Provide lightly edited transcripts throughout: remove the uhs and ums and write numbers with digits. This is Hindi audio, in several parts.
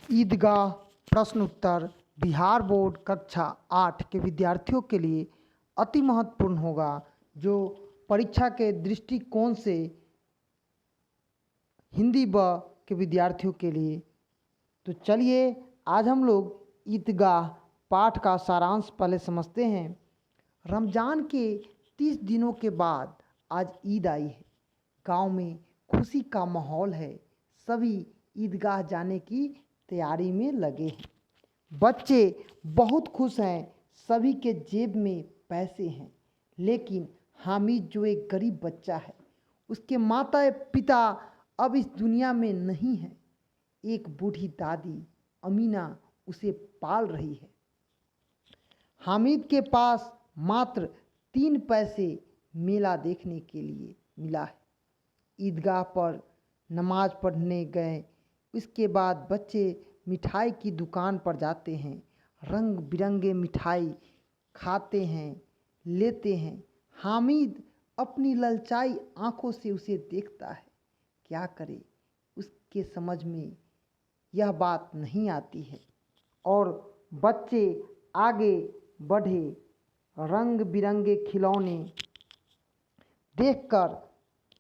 ईदगाह प्रश्न उत्तर बिहार बोर्ड कक्षा 8 के विद्यार्थियों के लिए अति महत्वपूर्ण होगा, जो परीक्षा के दृष्टिकोण से हिंदी ब के विद्यार्थियों के लिए। तो चलिए आज हम लोग ईदगाह पाठ का सारांश पहले समझते हैं। रमज़ान के 30 दिनों के बाद आज ईद आई है। गांव में खुशी का माहौल है। सभी ईदगाह जाने की तैयारी में लगे हैं। बच्चे बहुत खुश हैं। सभी के जेब में पैसे हैं, लेकिन हामिद जो एक गरीब बच्चा है, उसके माता पिता अब इस दुनिया में नहीं हैं। एक बूढ़ी दादी अमीना उसे पाल रही है। हामिद के पास मात्र 3 पैसे मेला देखने के लिए मिला है। ईदगाह पर नमाज पढ़ने गए। इसके बाद बच्चे मिठाई की दुकान पर जाते हैं। रंग बिरंगे मिठाई खाते हैं, लेते हैं। हामिद अपनी ललचाई आंखों से उसे देखता है। क्या करे, उसके समझ में यह बात नहीं आती है। और बच्चे आगे बढ़े। रंग बिरंगे खिलौने देखकर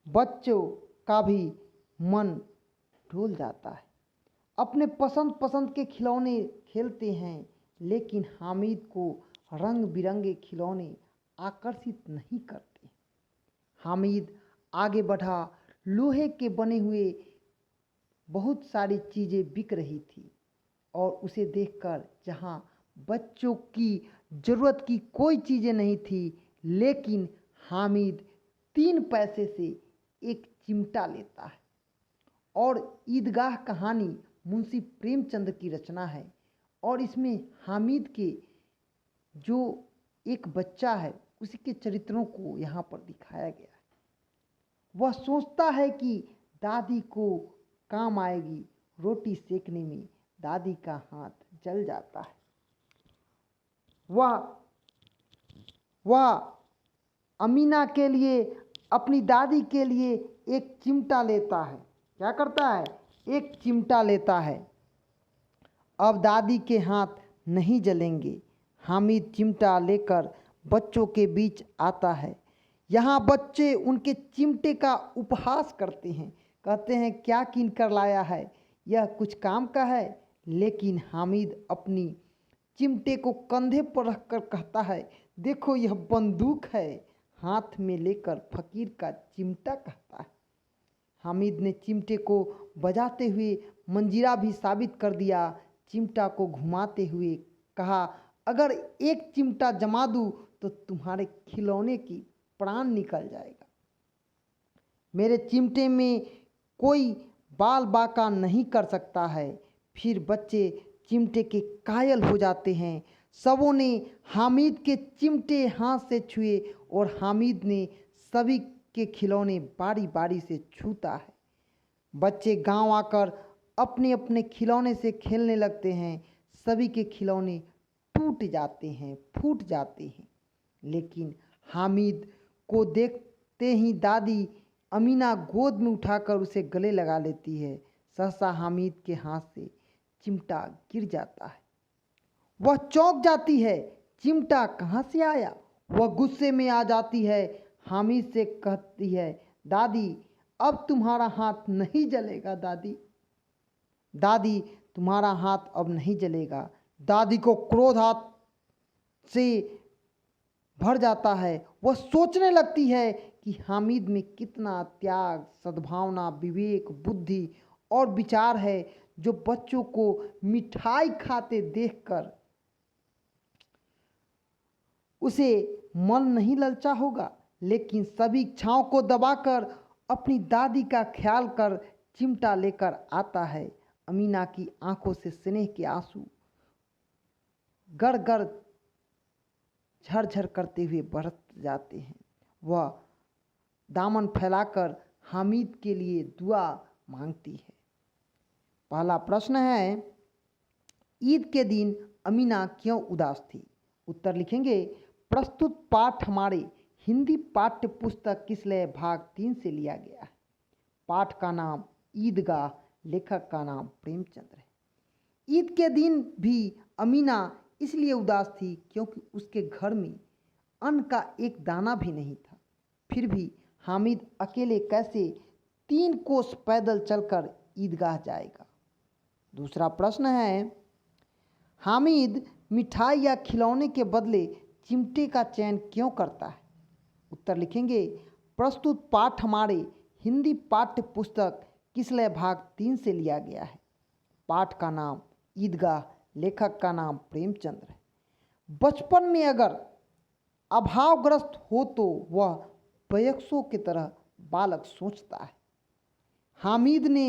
बच्चों का भी मन डोल जाता है। अपने पसंद पसंद के खिलौने खेलते हैं, लेकिन हामिद को रंग बिरंगे खिलौने आकर्षित नहीं करते। हामिद आगे बढ़ा। लोहे के बने हुए बहुत सारी चीज़ें बिक रही थी, और उसे देखकर जहाँ बच्चों की ज़रूरत की कोई चीज़ें नहीं थी, लेकिन हामिद 3 पैसे से एक चिमटा लेता है। और ईदगाह कहानी मुंशी प्रेमचंद की रचना है, और इसमें हामिद के जो एक बच्चा है, उसी के चरित्रों को यहाँ पर दिखाया गया है। वह सोचता है कि दादी को काम आएगी रोटी सेकने में। दादी का हाथ जल जाता है। वह अमीना के लिए, अपनी दादी के लिए एक चिमटा लेता है। क्या करता है? एक चिमटा लेता है। अब दादी के हाथ नहीं जलेंगे। हामिद चिमटा लेकर बच्चों के बीच आता है। यहाँ बच्चे उनके चिमटे का उपहास करते हैं। कहते हैं, क्या कीन कर लाया है, यह कुछ काम का है? लेकिन हामिद अपनी चिमटे को कंधे पर रखकर कहता है, देखो यह बंदूक है। हाथ में लेकर फकीर का चिमटा कहता है। हामिद ने चिमटे को बजाते हुए मंजीरा भी साबित कर दिया। चिमटा को घुमाते हुए कहा, अगर एक चिमटा जमा दूं तो तुम्हारे खिलौने की प्राण निकल जाएगा। मेरे चिमटे में कोई बाल बाका नहीं कर सकता है। फिर बच्चे चिमटे के कायल हो जाते हैं। सबों ने हामिद के चिमटे हाथ से छुए, और हामिद ने सभी के खिलौने बारी बारी से छूता है। बच्चे गांव आकर अपने अपने खिलौने से खेलने लगते हैं। सभी के खिलौने टूट जाते हैं, फूट जाते हैं। लेकिन हामिद को देखते ही दादी अमीना गोद में उठाकर उसे गले लगा लेती है। सहसा हामिद के हाथ से चिमटा गिर जाता है। वह चौंक जाती है। चिमटा कहाँ से आया? वह गुस्से में आ जाती है। हामिद से कहती है, दादी अब तुम्हारा हाथ नहीं जलेगा। दादी तुम्हारा हाथ अब नहीं जलेगा। दादी को क्रोध हाथ से भर जाता है। वह सोचने लगती है कि हामिद में कितना त्याग, सद्भावना, विवेक, बुद्धि और विचार है, जो बच्चों को मिठाई खाते देखकर उसे मन नहीं ललचा होगा। लेकिन सभी इच्छाओं को दबाकर अपनी दादी का ख्याल कर चिमटा लेकर आता है। अमीना की आंखों से स्नेह के आंसू गड़ गड़ झरझर करते हुए बरस जाते हैं। वह दामन फैलाकर हामिद के लिए दुआ मांगती है। पहला प्रश्न है, ईद के दिन अमीना क्यों उदास थी? उत्तर लिखेंगे। प्रस्तुत पाठ हमारे हिंदी पाठ्य पुस्तक किसलय भाग 3 से लिया गया है। पाठ का नाम ईदगाह, लेखक का नाम प्रेमचंद है। ईद के दिन भी अमीना इसलिए उदास थी क्योंकि उसके घर में अन्न का एक दाना भी नहीं था। फिर भी हामिद अकेले कैसे 3 कोस पैदल चलकर ईदगाह जाएगा। दूसरा प्रश्न है, हामिद मिठाई या खिलौने के बदले चिमटे का चयन क्यों करता है। उत्तर लिखेंगे, प्रस्तुत पाठ हमारे हिंदी पाठ्य पुस्तक किसलय भाग 3 से लिया गया है। पाठ का नाम ईदगाह, लेखक का नाम प्रेमचंद्र है। बचपन में अगर अभावग्रस्त हो तो वह वयस्कों की तरह बालक सोचता है। हामिद ने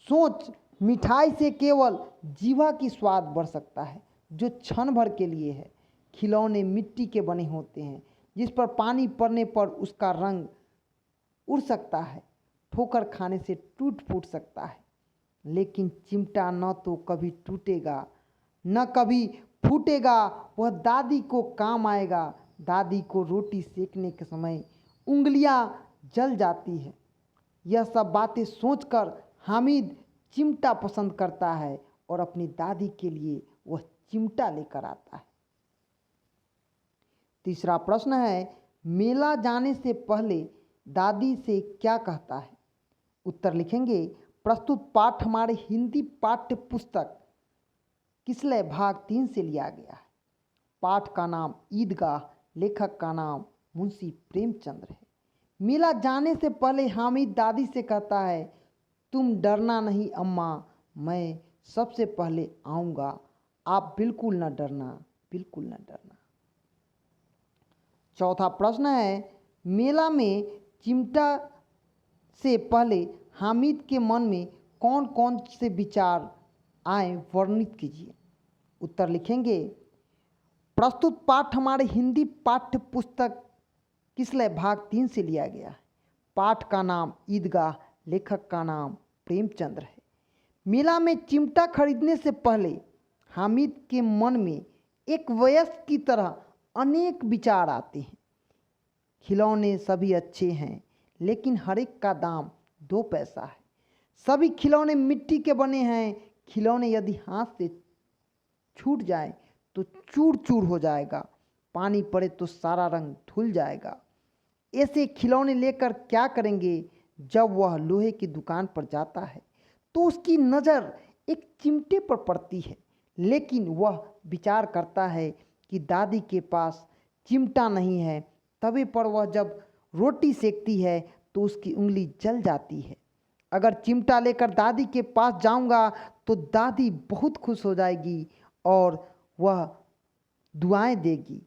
सोच मिठाई से केवल जीवा की स्वाद बढ़ सकता है जो क्षण भर के लिए है। खिलौने मिट्टी के बने होते हैं जिस पर पानी पड़ने पर उसका रंग उड़ सकता है, ठोकर खाने से टूट फूट सकता है। लेकिन चिमटा न तो कभी टूटेगा न कभी फूटेगा, वह दादी को काम आएगा। दादी को रोटी सेकने के समय उंगलियां जल जाती है। यह सब बातें सोचकर हामिद चिमटा पसंद करता है और अपनी दादी के लिए वह चिमटा लेकर आता है। तीसरा प्रश्न है, मेला जाने से पहले दादी से क्या कहता है। उत्तर लिखेंगे, प्रस्तुत पाठ हमारे हिंदी पाठ्य पुस्तक किसलय भाग 3 से लिया गया है। पाठ का नाम ईदगाह, लेखक का नाम मुंशी प्रेमचंद्र है। मेला जाने से पहले हामिद दादी से कहता है, तुम डरना नहीं अम्मा, मैं सबसे पहले आऊँगा, आप बिल्कुल न डरना, बिल्कुल न डरना। चौथा प्रश्न है, मेला में चिमटा से पहले हामिद के मन में कौन कौन से विचार आए वर्णित कीजिए। उत्तर लिखेंगे, प्रस्तुत पाठ हमारे हिंदी पाठ्य पुस्तक किसलय भाग 3 से लिया गया है। पाठ का नाम ईदगाह, लेखक का नाम प्रेमचंद्र है। मेला में चिमटा खरीदने से पहले हामिद के मन में एक वयस्क की तरह अनेक विचार आते हैं। खिलौने सभी अच्छे हैं लेकिन हर एक का दाम 2 पैसा है। सभी खिलौने मिट्टी के बने हैं। खिलौने यदि हाथ से छूट जाए तो चूर चूर हो जाएगा, पानी पड़े तो सारा रंग धुल जाएगा। ऐसे खिलौने लेकर क्या करेंगे। जब वह लोहे की दुकान पर जाता है तो उसकी नज़र एक चिमटे पर पड़ती है, लेकिन वह विचार करता है कि दादी के पास चिमटा नहीं है। तवे पर वह जब रोटी सेकती है तो उसकी उंगली जल जाती है। अगर चिमटा लेकर दादी के पास जाऊंगा तो दादी बहुत खुश हो जाएगी और वह दुआएं देगी।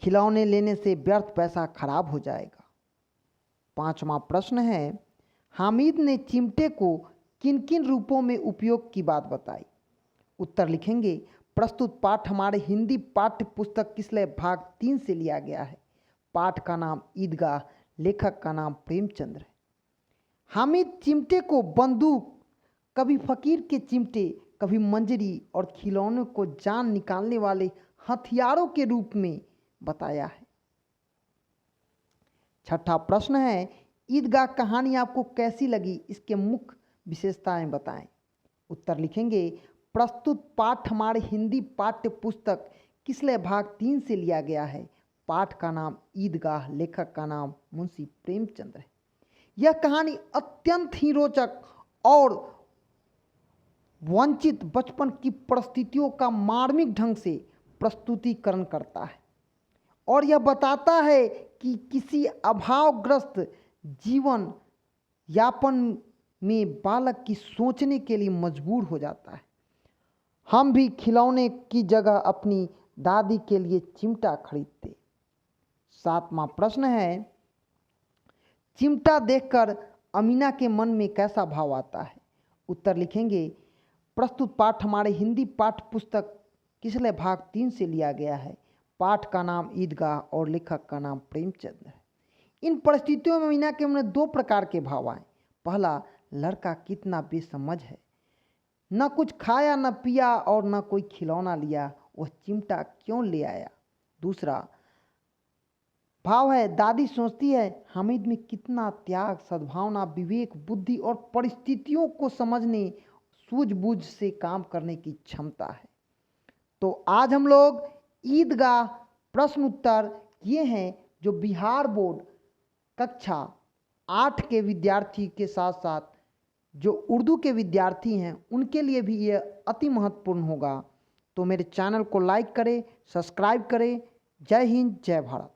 खिलौने लेने से व्यर्थ पैसा खराब हो जाएगा। पांचवा प्रश्न है, हामिद ने चिमटे को किन किन रूपों में उपयोग की बात बताई। उत्तर लिखेंगे, प्रस्तुत पाठ हमारे हिंदी पाठ्य पुस्तक किसलय भाग 3 से लिया गया है। पाठ का नाम ईदगाह, लेखक का नाम प्रेमचंद्र है। हामिद चिमटे को बंदूक, कभी फकीर के चिमटे, कभी मंजरी और खिलौनों को जान निकालने वाले हथियारों के रूप में बताया है। छठा प्रश्न है, ईदगाह कहानी आपको कैसी लगी, इसके मुख्य विशेषताएं बताएं। उत्तर लिखेंगे, प्रस्तुत पाठ हमारे हिंदी पाठ्य पुस्तक किसलय भाग 3 से लिया गया है। पाठ का नाम ईदगाह, लेखक का नाम मुंशी प्रेमचंद्र है। यह कहानी अत्यंत ही रोचक और वंचित बचपन की परिस्थितियों का मार्मिक ढंग से प्रस्तुतिकरण करता है और यह बताता है कि किसी अभावग्रस्त जीवन यापन में बालक की सोचने के लिए मजबूर हो जाता है। हम भी खिलौने की जगह अपनी दादी के लिए चिमटा खरीदते। सातवां प्रश्न है, चिमटा देखकर अमीना के मन में कैसा भाव आता है। उत्तर लिखेंगे, प्रस्तुत पाठ हमारे हिंदी पाठ्य पुस्तक किसलय भाग 3 से लिया गया है। पाठ का नाम ईदगाह और लेखक का नाम प्रेमचंद्र है। इन परिस्थितियों में अमीना के मन में 2 प्रकार के भाव आए। पहला, लड़का कितना बेसमझ है, न कुछ खाया न पिया और न कोई खिलौना लिया, वह चिमटा क्यों ले आया। दूसरा भाव है, दादी सोचती है हामिद में कितना त्याग, सद्भावना, विवेक, बुद्धि और परिस्थितियों को समझने, सूझबूझ से काम करने की क्षमता है। तो आज हम लोग ईदगाह प्रश्न उत्तर किए हैं, जो बिहार बोर्ड कक्षा 8 के विद्यार्थी के साथ साथ जो उर्दू के विद्यार्थी हैं उनके लिए भी ये अति महत्वपूर्ण होगा। तो मेरे चैनल को लाइक करें, सब्सक्राइब करें। जय हिंद, जय भारत।